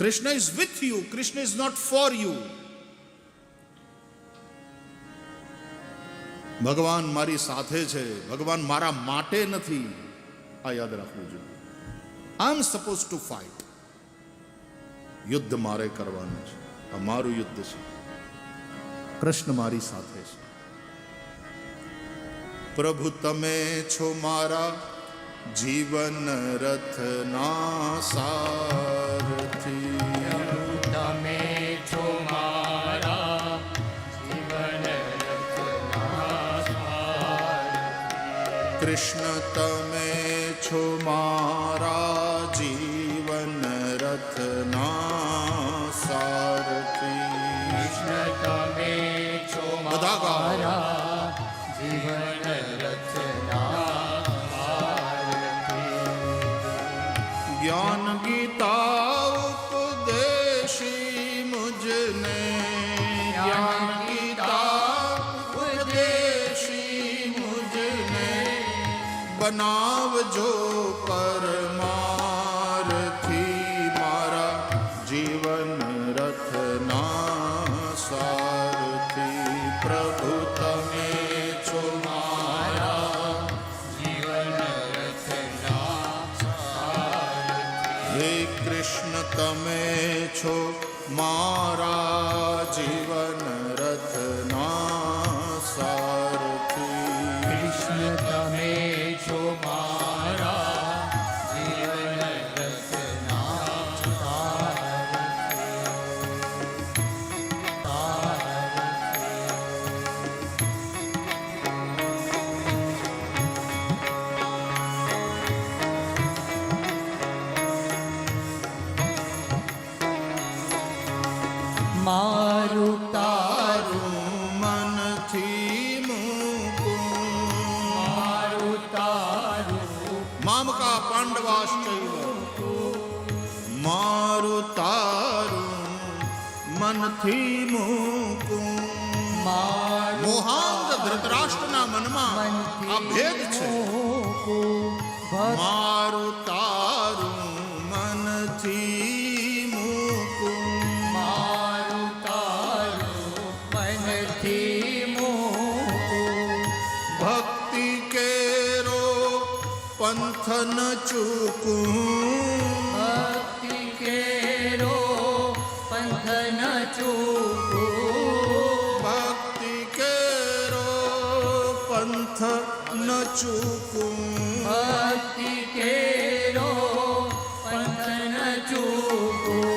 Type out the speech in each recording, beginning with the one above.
Krishna is with you. Krishna is not for you. ભગવાન મારી સાથે છે, ભગવાન મારા માટે નથી. આ યાદ રાખવું જોઈએ. આઈ એમ સપોઝ ટુ ફાઇટ. યુદ્ધ મારે કરવાનું છે. આ મારું યુદ્ધ છે. કૃષ્ણ મારી સાથે છે. પ્રભુ તમે છો મારા જીવન રથના સારથી. તમે છો મારા જીવન રથના સારથી. કૃષ્ણ તમે છો મારા જીવન રથના સારથી. કૃષ્ણ તમે છો બધા ગાઓ. મારા જીવન રથના સારથી. જ્ઞાન ગીતા ઉપદેશી મુજને. જ્ઞાન ગીતા ઉપદેશી મુજને. બનાવજો પરમારથી મારા જીવન રથના સારથી. પ્રભુ તમે છો મારા જીવન રથના સારથી. હે કૃષ્ણ તમે છો મારા જીવન રથના સારથી. કૃષ્ણ તમે છો મારા જીવન રથના મારું તારું મનથી મૂકું. મારું તારું મામકા પાંડવાશ્ચૈવ. મારું તારું મનથી મૂકું. મોહાંગ ધૃતરાષ્ટ્રના મનમાં આ ભેદ છે. મારું તારું મનથી મૂકું. મારું તારું મનથી મૂકું. ભક્તિ કેરો પંથ ન ચૂકું. ભક્તિ કેરો પંથ ન ચૂકું. ભક્તિ કેરો પંથ ન ચૂકું. ભક્તિ કેરો પંથ ન ચૂકું.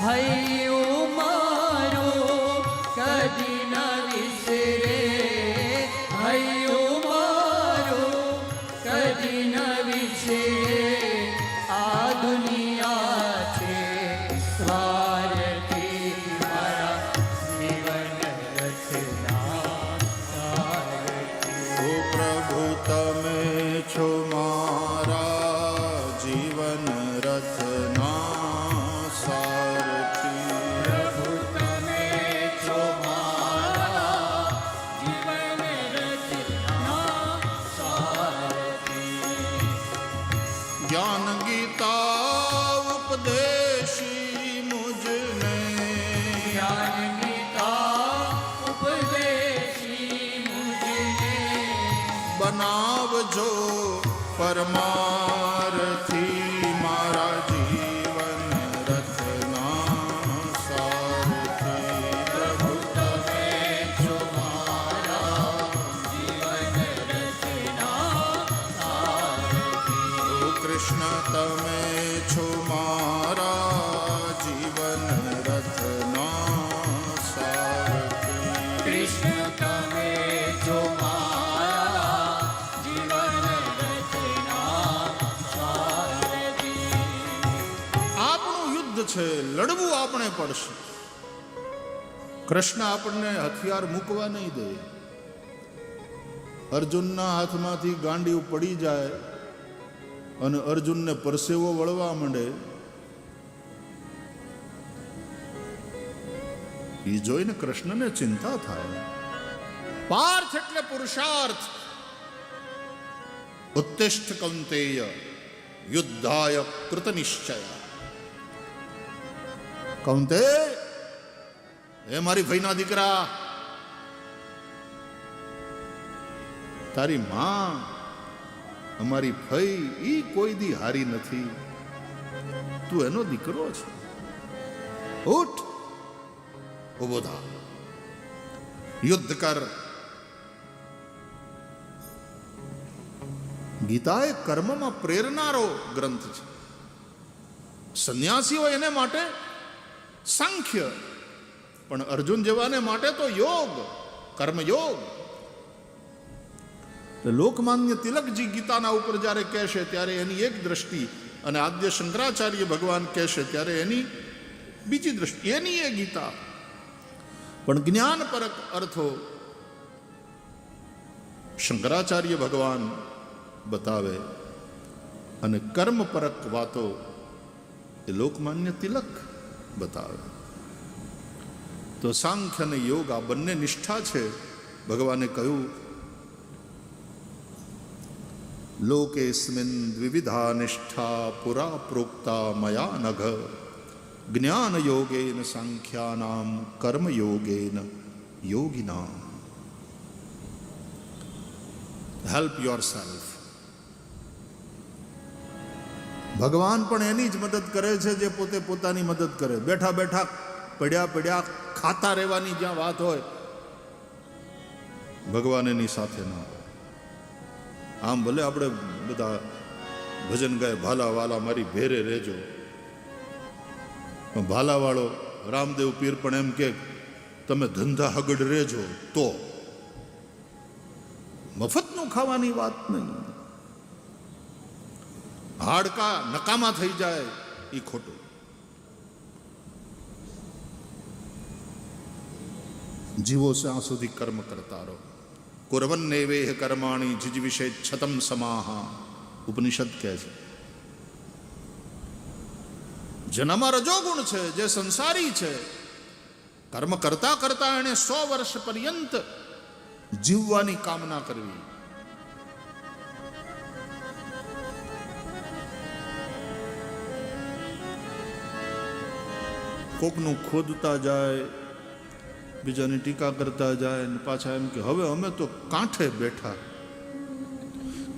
હૈયું મારું કદી ન વિસરે. હૈયું મારું કદી ન વિસરે. આ દુનિયા છે સ્વાર્થી મારા જીવન રથના સારથી. ઓ પ્રભુ તમે છો મારા જીવન રથના સારથી. પ્રભુ તમે છો મારા જીવન રથના સારથી. જ્ઞાન ગીતા ઉપદેશી મુજને. જ્ઞાન ગીતા ઉપદેશી મુજને. બનાવજો પરમારથી મારા જીવન રથના સારથી. પ્રભુ તમે છો મારા જીવન રથના સારથી. ઓ કૃષ્ણ તમે છો મારા જીવન રથના સારથી. કૃષ્ણ તમે છો મારા જીવન રથના સારથી. આપણું યુદ્ધ છે, લડવું આપણે પડશે. કૃષ્ણ આપણને હથિયાર મૂકવા નહીં દે. અર્જુનના હાથમાંથી ગાંડીવ પડી જાય અને અર્જુનને પરસેવો વળવા માંડે, એ જોઈને કૃષ્ણને ચિંતા થાય. પાર્થ એટલે પુરુષાર્થ. ઉત્તિષ્ઠ કૌંતેય યુદ્ધાય કૃત નિશ્ચય. કૌંતે, એ મારી ભાઈના દીકરા, તારી માં અમારી ફઈ ઈ કોઈ દી હારી નથી, તું એનો દીકરો છે. ઉઠ, ઉભો થા, યુદ્ધ કર. ગીતા એ કર્મમાં પ્રેરનારો ગ્રંથ છે. સંન્યાસીઓ એને માટે સાંખ્ય, પણ અર્જુન જેવાને માટે તો યોગ, કર્મયોગ. લોકમાન્ય તિલકજી ગીતાના ઉપર જ્યારે કહેશે ત્યારે એની એક દ્રષ્ટિ, અને આદ્ય શંકરાચાર્ય ભગવાન કહેશે ત્યારે એની બીજી દ્રષ્ટિ. એની એ ગીતા પણ જ્ઞાનપરક અર્થો શંકરાચાર્ય ભગવાન બતાવે, અને કર્મપરક વાતો એ લોકમાન્ય તિલક બતાવે. તો સાંખ્ય અને યોગ આ બંને નિષ્ઠા છે. ભગવાને કહ્યું, લોકેસ્મિન દ્વિવિધા નિષ્ઠા પુરા પ્રોક્તા મયા નઘ, જ્ઞાન યોગેન સાંખ્યાનામ કર્મયોગેન યોગિનામ. Help yourself. ભગવાન પણ એની જ મદદ કરે છે જે પોતે પોતાની મદદ કરે. બેઠા બેઠા પડ્યા પડ્યા ખાતા રહેવાની જ્યાં વાત હોય, ભગવાન એની સાથે ના હોય. આમ ભલે આપણે બધા ભજન ગાય, ભાલા વાલા મારી ભેરે રહેજો, ભાલાવાળો રામદેવ પીર પણ એમ કે તમે ધંધા હગડ રહેજો, તો મફતનું ખાવાની વાત નહીં. હાડકા નકામા થઈ જાય એ ખોટું. જીવો ત્યાં સુધી કર્મ કરતા રહો. કુર્વન્નેવેહ કર્માણી જીજવિષે છતમ સમાહા, ઉપનિષદ કહે છે. જેનામાં રજોગુણ છે, જે સંસારી છે, કર્મ કરતા કરતા એને 100 વર્ષ પર્યંત જીવવાની કામના કરવી. કોકનું ખોદતા જાય, બીજાની ટીકા કરતા જાય, ને પાછા એમ કે હવે અમે તો કાંઠે બેઠા.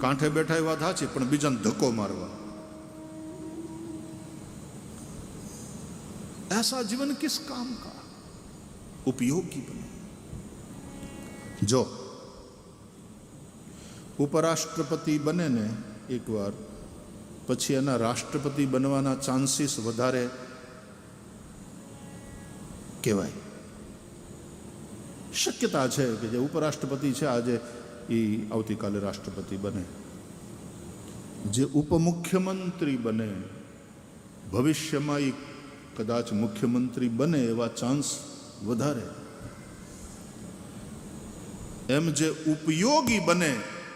કાંઠે બેઠા એ વાત સાચી, પણ બીજાને ધક્કો મારવા. ऐसा जीवन किस काम का? उपयोगी बने. जो ઉપરાષ્ટ્રપતિ બને ને એકવાર, પછી એના રાષ્ટ્રપતિ બનવાના ચાન્સીસ વધારે કહેવાય. શક્યતા છે કે જે ઉપરાષ્ટ્રપતિ છે આજે એ આવતીકાલે રાષ્ટ્રપતિ બને. જે ઉપમુખ્યમંત્રી બને, ભવિષ્યમાં એ કદાચ મુખ્યમંત્રી બને એવા ચાન્સ વધારે. એમ જે ઉપયોગી બને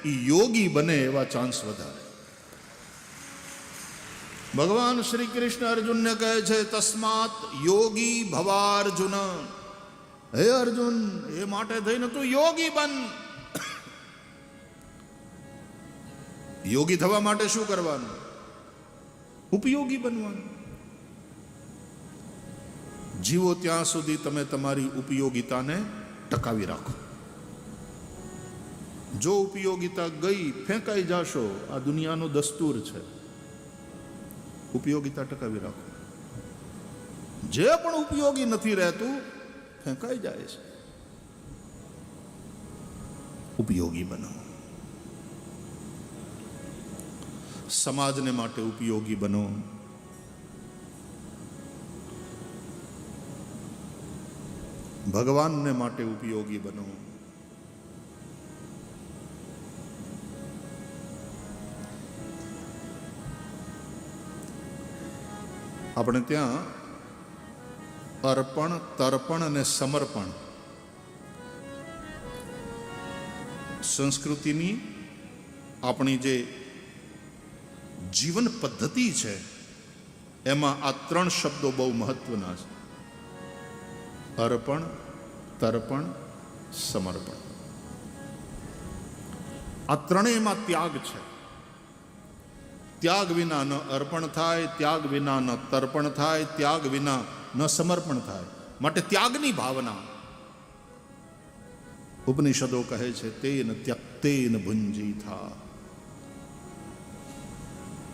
એ યોગી બને એવા ચાન્સ વધારે. ભગવાન શ્રી કૃષ્ણ અર્જુનને કહે છે, તસ્માત યોગી ભવાર્જુન. હે અર્જુન, એ માટે થઈને તું યોગી બન. યોગી થવા માટે શું કરવાનું? ઉપયોગી બનવાનું. જીવો ત્યાં સુધી તમે તમારી ઉપયોગિતાને ટકાવી રાખો. જો ઉપયોગિતા ગઈ, ફેંકાઈ જાશો. આ દુનિયાનો દસ્તુર છે. ઉપયોગિતા ટકાવી રાખો. જે પણ ઉપયોગી નથી રહેતું ફેંકાઈ જાય છે. ઉપયોગી બનો. સમાજને માટે ઉપયોગી બનો. ભગવાનને માટે ઉપયોગી બનો. આપણે ત્યાં અર્પણ, તર્પણ અને સમર્પણ સંસ્કૃતિની આપણી જે જીવન પદ્ધતિ છે એમાં આ 3 શબ્દો બહુ મહત્વના છે. અર્પણ, તર્પણ, સમર્પણ. આ ત્રણેયમાં ત્યાગ છે. ત્યાગ વિના ન અર્પણ થાય, ત્યાગ વિના ન તર્પણ થાય, ત્યાગ વિના ન સમર્પણ થાય. માટે ત્યાગની ભાવના. ઉપનિષદો કહે છે તેન ત્યક્તેન ભુંજીથા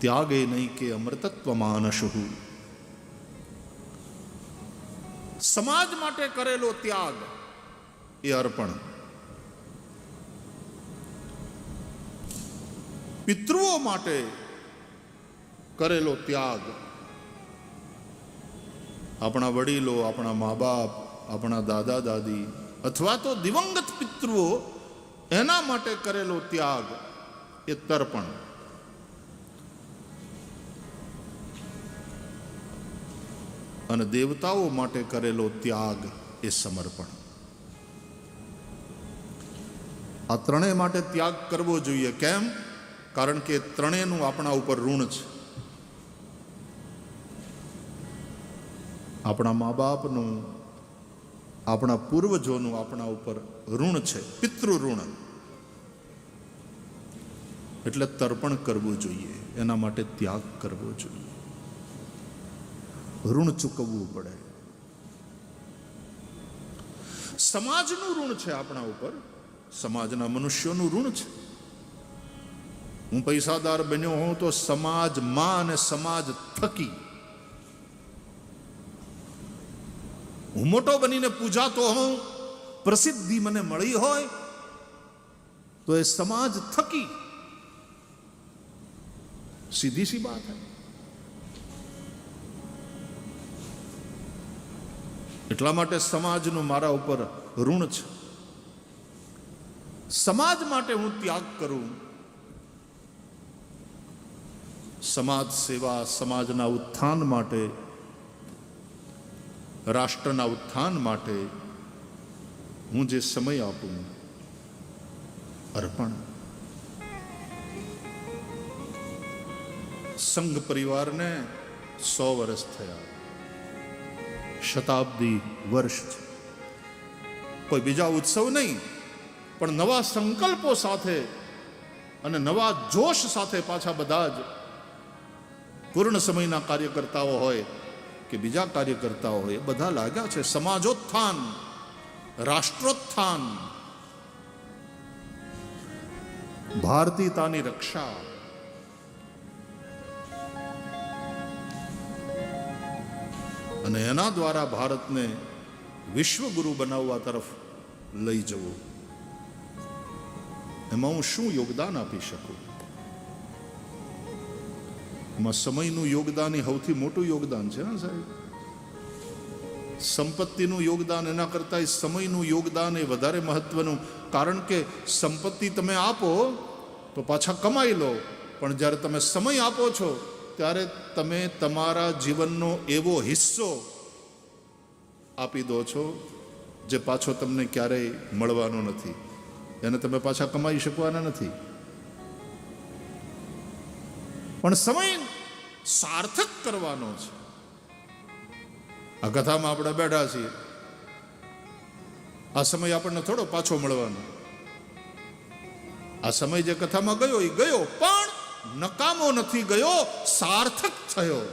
ત્યાગે નહીં કે અમૃતત્વ માનશુ. સમાજ માટે કરેલો ત્યાગ એ અર્પણ. પિતૃઓ માટે કરેલો ત્યાગ, આપણા વડીલો, આપણા મા બાપ, આપણા દાદા દાદી અથવા તો દિવંગત પિતૃઓ એના માટે કરેલો ત્યાગ એ તર્પણ. અને દેવતાઓ માટે કરેલો ત્યાગ એ સમર્પણ. આ ત્રણેય માટે ત્યાગ કરવો જોઈએ. કેમ? કારણ કે ત્રણેયનું આપણા ઉપર ઋણ છે. આપણા મા બાપનું, આપણા પૂર્વજોનું આપણા ઉપર ઋણ છે, પિતૃ ઋણ. એટલે તર્પણ કરવું જોઈએ, એના માટે ત્યાગ કરવો જોઈએ, ઋણ ચૂકવવું પડે. સમાજનું ઋણ છે આપણા ઉપર, સમાજના મનુષ્યોનું ઋણ છે. હું પૈસાદાર બન્યો હોઉં તો સમાજમાં અને સમાજ થકી. હું મોટો બનીને પૂજાતો હોઉં, પ્રસિદ્ધિ મને મળી હોય તો એ સમાજ થકી. સીધી સી બાત હૈ. એટલા માટે સમાજનું મારા ઉપર ઋણ છે. સમાજ માટે હું ત્યાગ કરું. સમાજ સેવા, સમાજના ઉત્થાન માટે, રાષ્ટ્રના ઉત્થાન માટે હું જે સમય આપું, અર્પણ. સંઘ પરિવારને 100 વર્ષ થયા, શતાબ્દી વર્ષ છે. કોઈ બીજા ઉત્સવ નહીં, પણ નવા સંકલ્પો સાથે અને નવા જોશ સાથે પાછા બધા જ પૂર્ણ સમયના કાર્યકર્તાઓ હોય કે બીજા કાર્યકર્તાઓ હોય, બધા લાગ્યા છે સમાજોત્થાન, રાષ્ટ્રોત્થાન, ભારતીયતાની રક્ષા. અને એના દ્વારા ભારતને વિશ્વગુરુ બનાવવા તરફ લઈ જવું. એમાં હું શું યોગદાન આપી શકું? એમાં સમયનું યોગદાન એ સૌથી મોટું યોગદાન છે ને સાહેબ. સંપત્તિનું યોગદાન એના કરતાં સમયનું યોગદાન એ વધારે મહત્વનું. કારણ કે સંપત્તિ તમે આપો તો પાછા કમાઈ લો, પણ જ્યારે તમે સમય આપો છો ત્યારે તમે તમારા જીવનનો એવો હિસ્સો આપી દો છો જે પાછો તમને ક્યારેય મળવાનો નથી. એને તમે પાછા કમાઈ શકવાના નથી. પણ સમય સાર્થક કરવાનો છે. આ કથામાં આપણે બેઠા છીએ, આ સમય આપણને થોડો પાછો મળવાનો. આ સમય જે કથામાં ગયો એ ગયો, પણ નકામો નથી ગયો, સાર્થક થયો.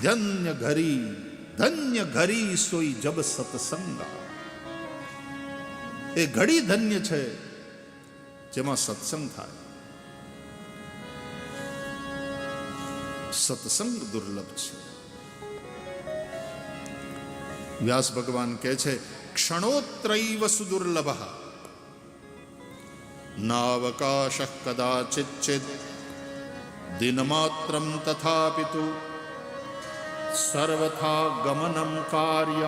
ધન્ય ઘરી સોઈ જબ સત્સંગા. એ ઘડી ધન્ય છે જેમાં સત્સંગ થાય. સત્સંગ દુર્લભ છે. વ્યાસ ભગવાન કહે છે ક્ષણોત્રૈવ સુદુર્લભ નાવકાશ કદાચિચ્ચિદ દિનમાત્રમ તથાપિતુ સર્વથા ગમનમ કાર્યમ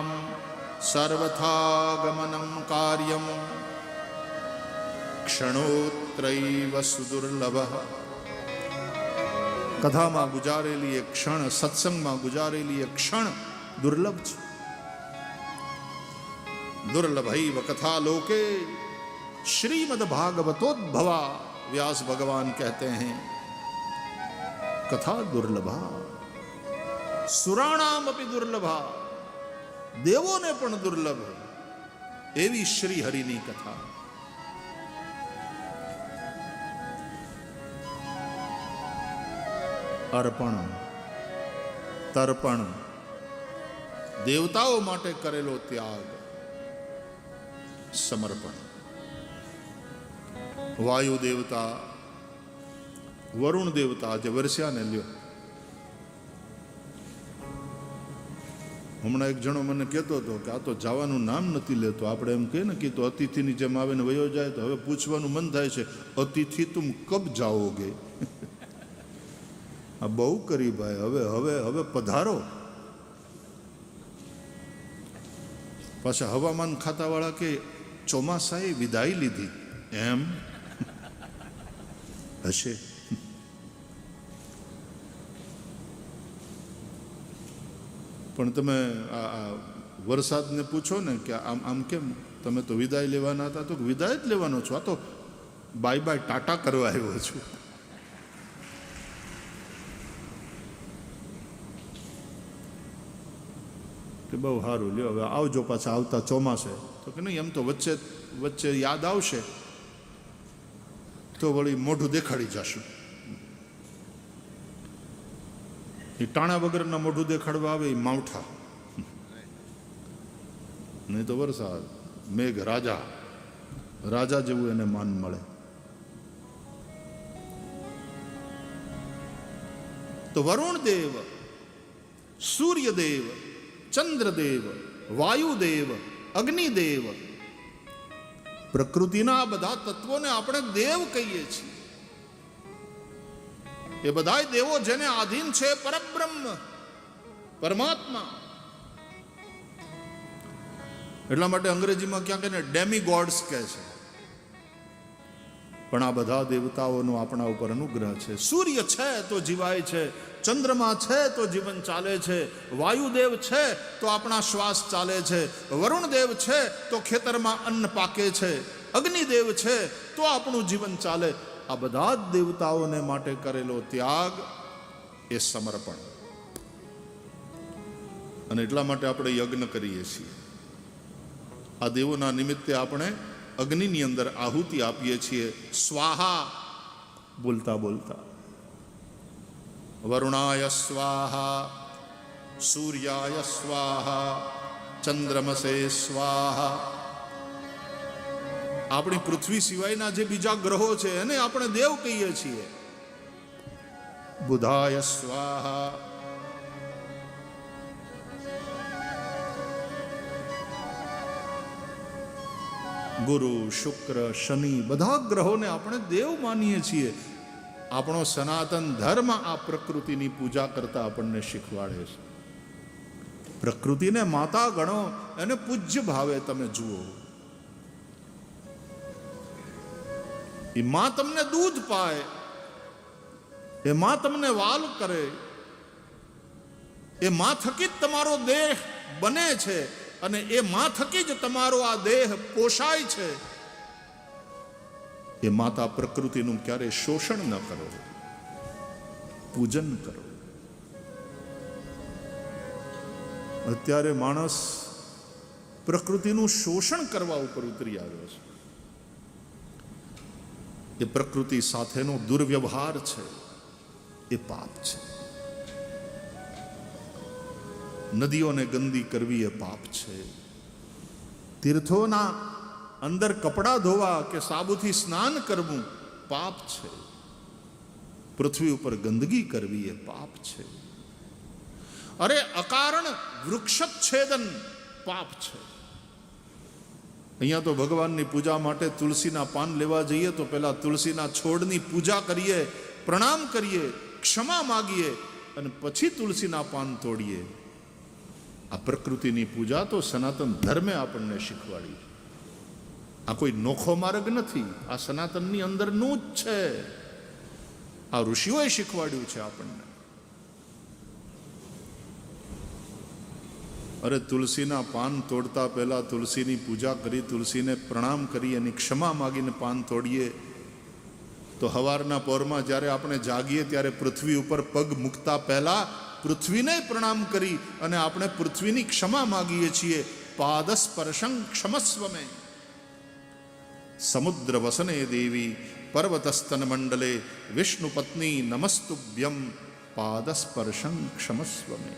ક્ષણોત્રૈવ સુદુર્લભ. કથામાં ગુજારેલી એક ક્ષણ, સત્સંગમાં ગુજારેલી એક ક્ષણ દુર્લભ છે. दुर्लभैव कथा लोके श्रीमद् भागवतोद्भवा. व्यास भगवान कहते हैं कथा दुर्लभा, सुराणाम अपि दुर्लभा. देवों ने पण दुर्लभ एवी श्री हरिनी कथा. अर्पण તર્પણ, દેવતાઓ માટે કરેલો ત્યાગ, સમર્પણ. વાયુ દેવતા, વરુણ દેવતા જે વરસ્યાને લ્યો. હમણાં એક જણો મને કહેતો હતો કે આ તો જવાનું નામ નથી લેતો. આપણે એમ કહીએ ને કે તો અતિથિની જેમ આવે ને વયો જાય, તો હવે પૂછવાનું મન થાય છે, અતિથિ તુમ કબ જાઓગે? આ બહુ કરી ભાઈ, હવે હવે હવે પધારો. પાછા હવામાન ખાતાવાળા કે ચોમાસાએ વિદાય લીધી, એમ હશે. પણ તમે આ વરસાદને પૂછો ને કે આમ આમ કેમ તમે તો વિદાય લેવાના હતા, તો વિદાય જ લેવાનો છો, આ તો બાય બાય ટાટા કરવા આવ્યો છું. કે બહુ સારું, લ્યો હવે આવજો પાછા આવતા ચોમાસે. તો કે નહીં, એમ તો વચ્ચે વચ્ચે યાદ આવશે તો વળી મોઢું દેખાડી જશું. એ ટાણા વગરના મોઢું દેખાડવા આવે એ માવઠા, નહીં તો વરસાદ. મેઘ રાજા, રાજા જેવું એને માન મળે. તો વરુણ દેવ, સૂર્યદેવ, ચંદ્રદેવ, વાયુદેવ, અગ્નિદેવ, પ્રકૃતિના બધા તત્વોને આપણે દેવ કહીએ છીએ. એ બધા દેવો જેને આધીન છે પરબ્રહ્મ, પરમાત્મા. એટલા માટે અંગ્રેજીમાં ક્યાંક એને ડેમીગોડ્સ કહે છે. પણ આ બધા દેવતાઓનો આપણા ઉપર અનુગ્રહ છે. સૂર્ય છે તો જીવાય છે, ચંદ્રમા છે તો જીવન ચાલે છે, વાયુદેવ છે તો આપણા શ્વાસ ચાલે છે, વરુણદેવ છે તો ખેતરમાં અન્ન પાકે છે, અગ્નિદેવ છે તો આપણું જીવન ચાલે. આ બધા જ દેવતાઓને માટે કરેલો ત્યાગ એ સમર્પણ. અને એટલા માટે આપણે યજ્ઞ કરીએ છીએ. આ દેવોના નિમિત્તે આપણે અગ્નિની અંદર આહુતિ આપીએ છીએ, સ્વાહા બોલતા બોલતા. વરુણાય સ્વાહા, સૂર્યાય સ્વાહા, ચંદ્રમસે સ્વાહા. આપણી પૃથ્વી સિવાયના જે બીજા ગ્રહો છે એને આપણે દેવ કહીએ છીએ. બુધાય સ્વાહા, ગુરુ, શુક્ર, શનિ, બધા ગ્રહોને આપણે દેવ માનીએ છીએ. આપણો સનાતન ધર્મ આ પ્રકૃતિની પૂજા કરતા આપણને શીખવાડે છે. પ્રકૃતિને માતા ગણો, એને પૂજ્ય ભાવે તમે જુઓ. એ માં તમને દૂધ પાય, એ માં તમને વાલ કરે, એ માં થકી જ તમારો દેહ બને છે અને એ માં થકી જ તમારો આ દેહ પોષાય છે. એ માતા પ્રકૃતિનું ક્યારે શોષણ ન કરો, પૂજન કરો. અત્યારે માણસ પ્રકૃતિનું શોષણ કરવા ઉપર ઉતરી આવ્યો છે. એ પ્રકૃતિ સાથેનો દુર્વ્યવહાર છે, એ પાપ છે. નદીઓને ગંદી કરવી એ પાપ છે. તીર્થોના અંદર કપડાં ધોવા કે સાબુથી સ્નાન કરવું પાપ છે. પૃથ્વી ઉપર ગંદકી કરવી એ પાપ છે. અરે અકારણ વૃક્ષચ્છેદન પાપ છે. અહીંયા તો ભગવાનની પૂજા માટે તુલસીના પાન લેવા જઈએ તો પહેલા તુલસીના છોડની પૂજા કરીએ, પ્રણામ કરીએ, ક્ષમા માગીએ અને પછી તુલસીના પાન તોડીએ. આ પ્રકૃતિની પૂજા તો સનાતન ધર્મે આપણને શીખવાડી. આ કોઈ નોખો માર્ગ નથી, આ સનાતનની અંદરનું જ છે. આ ઋષિઓએ શીખવાડ્યું છે આપણને. અરે તુલસીના પાન તોડતા પહેલા તુલસીની પૂજા કરી, તુલસીને પ્રણામ કરી, એની ક્ષમા માગીને પાન તોડીએ તો સવારના પહોરમાં જ્યારે આપણે જાગીએ ત્યારે પૃથ્વી ઉપર પગ મૂકતા પહેલા પૃથ્વીને પ્રણામ કરી અને આપણે પૃથ્વીની ક્ષમા માગીએ છીએ. પાદસ્પર્શં ક્ષમસ્વમે. સમુદ્ર વસને દેવી પર્વતસ્તન મંડલે વિષ્ણુ પત્ની નમસ્તુભ્યમ. પાદસ્પર્શં ક્ષમસ્વ મે.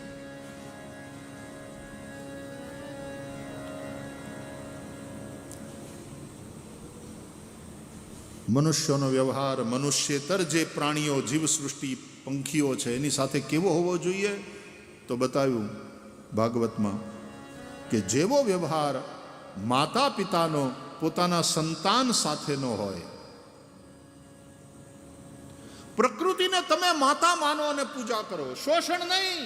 મનુષ્યનો વ્યવહાર મનુષ્યેતર જે પ્રાણીઓ જીવસૃષ્ટિ પંખીઓ છે એની સાથે કેવો હોવો જોઈએ? તો બતાવ્યું ભાગવતમાં કે જેવો વ્યવહાર માતા પિતાનો પોતાના સંતાન સાથેનો હોય. પ્રકૃતિને તમે માતા માનો અને પૂજા કરો, શોષણ નહીં,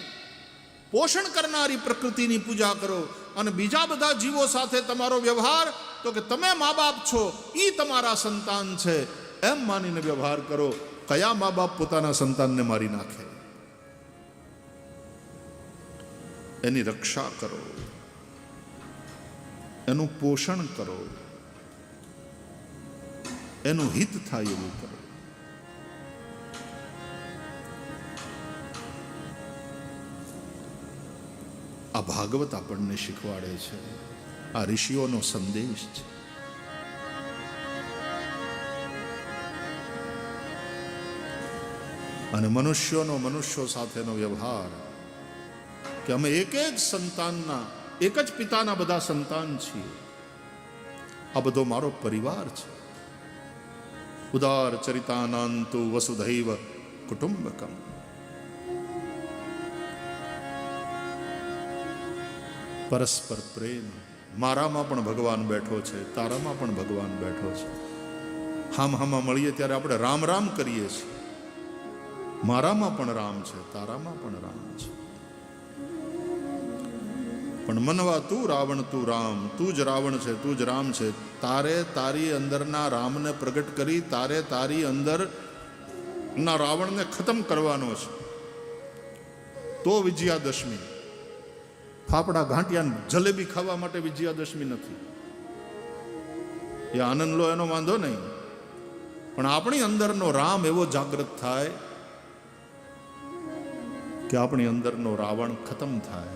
પોષણ કરનારી પ્રકૃતિની પૂજા કરો. અને બીજા બધા જીવો સાથે તમારો વ્યવહાર તો કે તમે મા બાપ છો, એ તમારા સંતાન છે એમ માનીને વ્યવહાર કરો. કયા મા બાપ પોતાના સંતાનને મારી નાખે? એની રક્ષા કરો, એનું પોષણ કરો, એનું હિત થાય એવું કરો. આ ભાગવત આપણને શીખવાડે છે, આ ઋષિઓનો સંદેશ છે. અને મનુષ્યો સાથેનો વ્યવહાર કે અમે એક જ સંતાનના, એક જ પિતાના બધા સંતાન છીએ. આ બધો મારો પરિવાર છે. ઉદાર ચરિતાનાંતુ વસુધૈવ કુટુંબકમ. પરસ્પર પ્રેમ. મારામાં પણ ભગવાન બેઠો છે, તારામાં પણ ભગવાન બેઠો છે. હામાં મળીએ ત્યારે આપણે રામ રામ કરીએ છીએ. મારામાં પણ રામ છે, તારામાં પણ રામ છે. પણ મનવા તું રાવણ તું રામ, તું જ રાવણ છે, તું જ રામ છે. તારે તારી અંદરના રામને પ્રગટ કરી, તારે તારી અંદર ના રાવણને ખતમ કરવાનો છે. તો વિજયાદશમી. ફાફડા ઘાંટિયા જલેબી ખાવા માટે વિજયાદશમી નથી. એ આનંદ લો એનો વાંધો નહીં, પણ આપણી અંદરનો રામ એવો જાગૃત થાય કે આપણી અંદરનો રાવણ ખતમ થાય.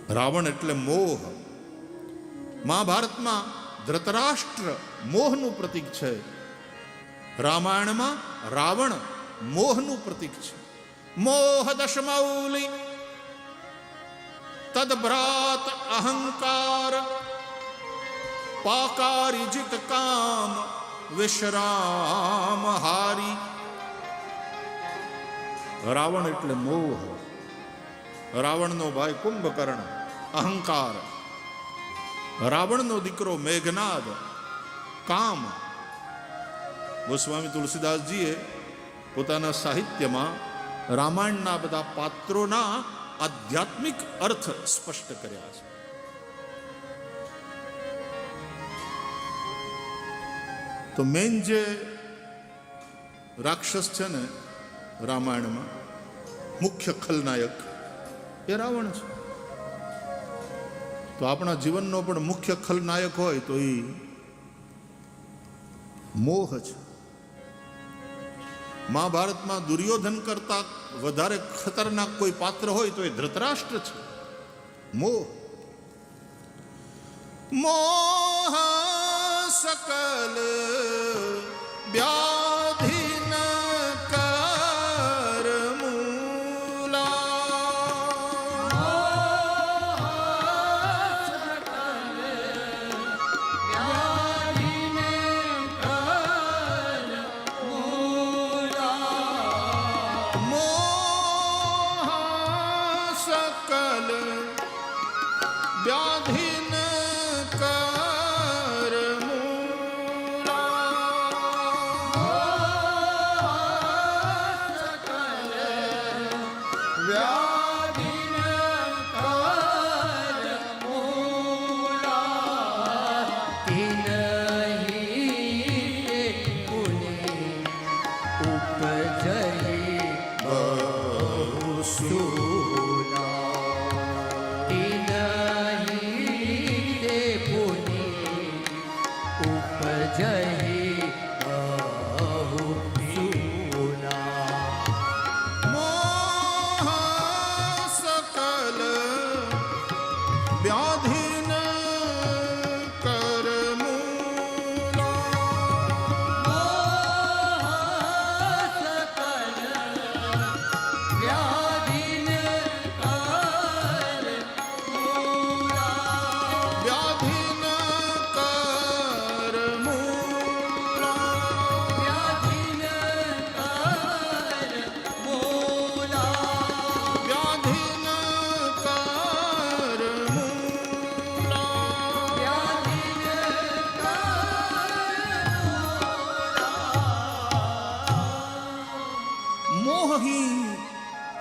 રાવણ એટલે મોહ. મહાભારતમાં ધૃતરાષ્ટ્ર મોહનું પ્રતીક છે. રામાયણમાં રાવણ મોહનું પ્રતીક છે. મોહ દશમૌલી તદભ્રાત અહંકાર પાકારી જીત કામ વિશ્રામ હારી. રાવણ એટલે મોહ. રાવણનો ભાઈ કુંભકર્ણ અહંકાર. રાવણનો દીકરો મેઘનાદ કામ. ગોસ્વામી તુલસીદાસજીએ પોતાના સાહિત્યમાં રામાયણના બધા પાત્રોના આધ્યાત્મિક અર્થ સ્પષ્ટ કર્યા છે. તો મેન જે રાક્ષસ છે ને રામાયણમાં, મુખ્ય ખલનાયક એ રાવણ છે. તો આપણા જીવનનો પણ મુખ્ય ખલનાયક હોય તો એ મોહ છે. મહાભારતમાં દુર્યોધન કરતા વધારે ખતરનાક કોઈ પાત્ર હોય તો એ ધૃતરાષ્ટ્ર છે. મોહ. મોહ સકલ વ્યાધિન કર મૂલા. સકલ વ્યાધિન કર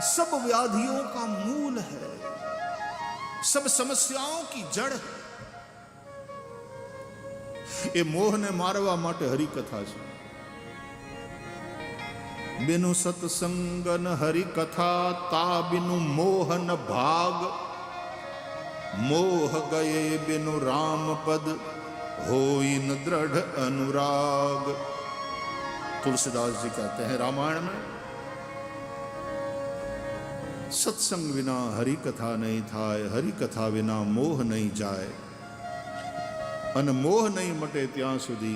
सब व्याधियों का मूल है, सब समस्याओं की जड़ है। એ મોહને મારવા માટે હરિકથા છે. બિનુ સત્સંગન હરિકથા તા બિનુ મોહન ભાગ. મોહ ગયે બિનુ રામ પદ होई न दृढ़ अनुराग. तुलसीदास जी कहते हैं रामायण में, सत्संग विना हरि कथा नहीं थाय, हरि कथा विना मोह नहीं जाए, अन मोह नहीं मटे ત્યાં સુધી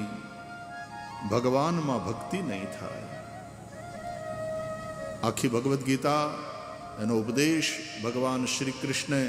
ભગવાનમાં ભક્તિ નહીં થાય. આખી ભગવદ્ ગીતા એનો ઉપદેશ ભગવાન શ્રી કૃષ્ણે